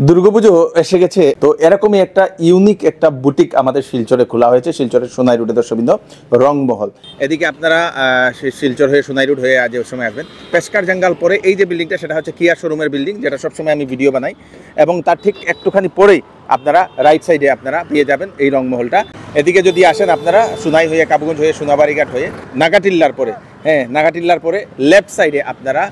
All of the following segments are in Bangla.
দুর্গাপুজো এসে গেছে, তো এরকমই একটা ইউনিক একটা বুটিক আমাদের শিলচরে খোলা হয়েছে। শিলচরের সোনাই রোডে দর্শকবৃন্দ, রংমহল। এদিকে আপনারা শিলচর হয়ে সোনাই রোড হয়ে আজ সময় আসবেন, পেশকার জঙ্গাল পরে এই যে বিল্ডিংটা, সেটা হচ্ছে কিয়া শোরুমের বিল্ডিং, যেটা সবসময় আমি ভিডিও বানাই। এবং তার ঠিক একটুখানি পরেই আপনারা রাইট সাইডে আপনারা পেয়ে যাবেন এই রংমহলটা। এদিকে যদি আসেন আপনারা সোনাই হয়ে, কাবুগঞ্জ হয়ে, সোনাবাড়িঘাট হয়ে, নাগাটিল্লার পরে, নাগাটিল্লার পরে লেফট সাইডে আপনারা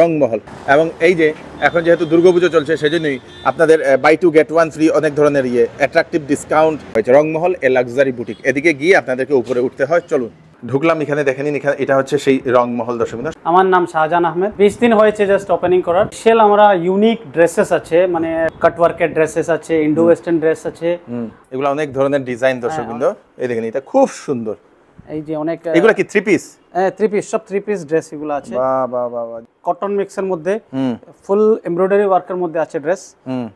রংমহল। এবং এই যে এখন যেহেতু দুর্গাপুজো চলছে, সেজন্যই আপনাদের buy two get one free অনেক ধরনের অ্যাট্রাকটিভ ডিসকাউন্ট হয়েছে। রংমহল এ লাক্সারি বুটিক, এদিকে গিয়ে আপনাদেরকে উপরে উঠতে হয়। চলুন ঢুকলাম, এখানে দেখেন এটা হচ্ছে সেই রংমহল। দর্শক, আমার নাম শাহজাহান আহমেদ। 20 দিন হয়েছে জাস্ট ওপেনিং করার। সেল আমরা ইউনিক ড্রেসেস আছে, মানে কাটওয়ার্কের ড্রেসেস আছে, ইন্ডো ওয়েস্টার্ন ড্রেস আছে। এগুলো অনেক ধরনের ডিজাইন। দর্শকবৃন্দ এই দেখেন, এটা খুব সুন্দর। এই যে অনেক, এগুলো কি থ্রি পিস? থ্রি পিস, সব থ্রি পিস ড্রেস এগুলো আছে। বাহ বাহ বাহ বাহ। কটন মিক্সের মধ্যে ফুল এমব্রয়ডারি ওয়ার্কের মধ্যে আছে ড্রেস।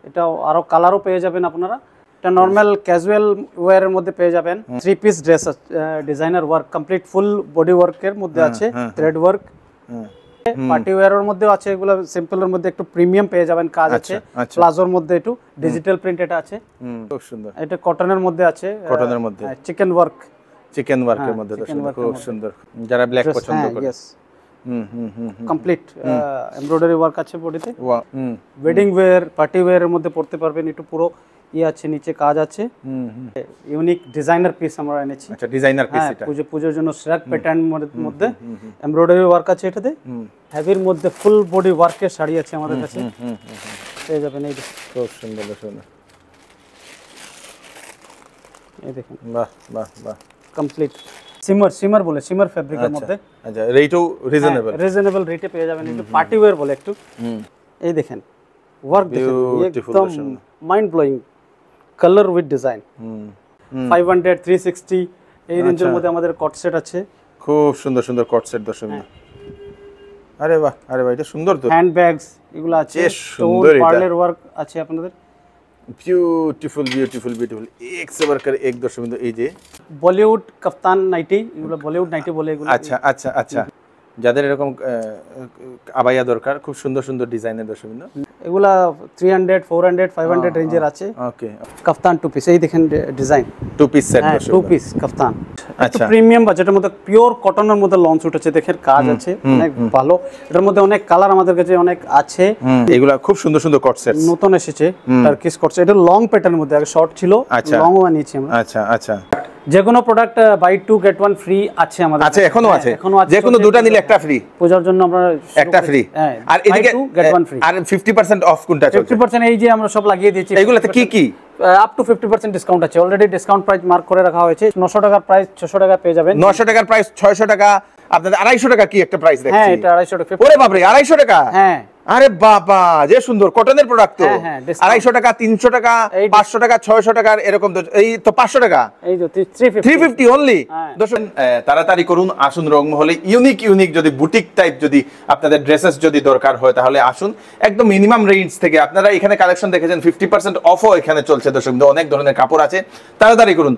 এটা আরো কালারও পেয়ে যাবেন আপনারা। এটা নরমাল ক্যাজুয়াল ওয়্যারের মধ্যে পেয়ে যাবেন। Three piece dress, designer work, complete full body ওয়ার্কের মধ্যে আছে, থ্রেড ওয়ার্ক। পার্টি ওয়্যারের মধ্যেও আছে, এগুলো সিম্পলের মধ্যে একটু প্রিমিয়াম পেয়ে যাবেন, কাজ আছে। প্লাজোর মধ্যে একটু ডিজিটাল প্রিন্ট এটা আছে, খুব সুন্দর। এটা কটনের মধ্যে আছে, কটনের মধ্যে চিকেন ওয়ার্ক, চিকেন ওয়ার্কের মধ্যে। খুব সুন্দর, যারা ব্ল্যাক পছন্দ করে। কমপ্লিট এমব্রয়ডারি ওয়ার্ক আছে বডিতে। ওয়েডিং ওয়্যার, পার্টি ওয়্যারের মধ্যে পড়তে পারবেন। একটু পুরো আছে, নিচে কাজ আছে। ইউনিক ডিজাইনার পিস আমরা এনেছি। আচ্ছা, ডিজাইনার পিস। এটা পুজোর জন্য শ্রাগ প্যাটার্ন মধ্যে এমব্রয়ডারি ওয়ার্ক আছে এটাতে। হেভির মধ্যে ফুল বডি ওয়ার্কের শাড়ি আছে আমাদের কাছে, পেয়ে যাবেন। এই খুব সুন্দর সুন্দর, এই দেখুন। বাহ বাহ বাহ। কমপ্লিট সিমার বলে, সিমার ফেব্রিকের মধ্যে। আচ্ছা, রেটও রিজনেবল রেটে পেয়ে যাবেন। একটু পার্টি ওয়্যার বলে একটু। এই দেখেন ওয়ার্ক, দেখেন একদম mind blowing. Colour with design, 500, 360 এই রেঞ্জের মধ্যে আমাদের কট সেট আছে। খুব সুন্দর সুন্দর কট সেট। দর্শক, আরে বাহ, আরে বাহ, এটা সুন্দর তো। হ্যান্ড ব্যাগস এগুলো আছে, সুন্দর পার্লের ওয়ার্ক আছে আপনাদের। বিউটিফুল বিউটিফুল বিউটিফুল, এক সে বারকার এক। দর্শক, এই যে বলিউড কাফতান নাইটি, এগুলো বলিউড নাইটি বলে এগুলো। আচ্ছা আচ্ছা আচ্ছা, যাদের এরকম আবাইয়া দরকার, খুব সুন্দর সুন্দর ডিজাইনের। দর্শক, এগুলা 300, 400, 500 রেঞ্জের আছে। ওকে, কাফতান টু পিস, এই দেখেন design, two piece set. Two piece kaftan, আচ্ছা, প্রিমিয়াম বাজেটের মধ্যে পিওর কটনের মধ্যে লঞ্চ উঠেছে। দেখেন কাজ আছে অনেক ভালো, এটার মধ্যে অনেক কালার আমাদের কাছে অনেক আছে। এগুলা খুব সুন্দর সুন্দর কট সেট নতুন এসেছে, টার্কিশ কট সেট। এটা লং প্যাটার্নের মধ্যে, আগে শর্ট ছিল, লং বানিয়েছি আমরা। আচ্ছা আচ্ছা, যে কোনো product buy two get one free আছে আমাদের। আচ্ছা, এখনো আছে। যে কোনো দুটো নিলে একটা ফ্রি, পূজার জন্য আমরা একটা ফ্রি। আর এদিকে আর 50% অফ কোনটা চলছে? 50% এই যে আমরা সব লাগিয়ে দিয়েছি। এগুলাতে কি কি? আপ টু 50% ডিসকাউন্ট আছে। অলরেডি ডিসকাউন্ট প্রাইস মার্ক করে রাখা হয়েছে। 900 টাকার প্রাইস 600 টাকা পেয়ে যাবেন। 900 টাকার প্রাইস 600 টাকা। আপনাদের 250 টাকা কি একটা প্রাইস দেখছি? হ্যাঁ, এটা 250 টাকা। ওরে বাপ রে, 250 টাকা! হ্যাঁ, আরে বাবা, যে সুন্দর কটনের প্রোডাক্ট তো। 250 টাকা, 300 টাকা, 500 টাকা, 600 টাকার এরকম তো। এই তো 500 টাকা, এই তো 350 অনলি। দর্শক, তাড়াতাড়ি করুন, আসুন রংমহলে। ইউনিক যদি বুটিক টাইপ যদি আপনাদের ড্রেসেস যদি দরকার হয়, তাহলে আসুন। একদম মিনিমাম রেঞ্জ থেকে আপনারা এখানে কালেকশন দেখেছেন, 50% অফও এখানে চলছে। দর্শক, অনেক ধরনের কাপড় আছে, তাড়াতাড়ি করুন।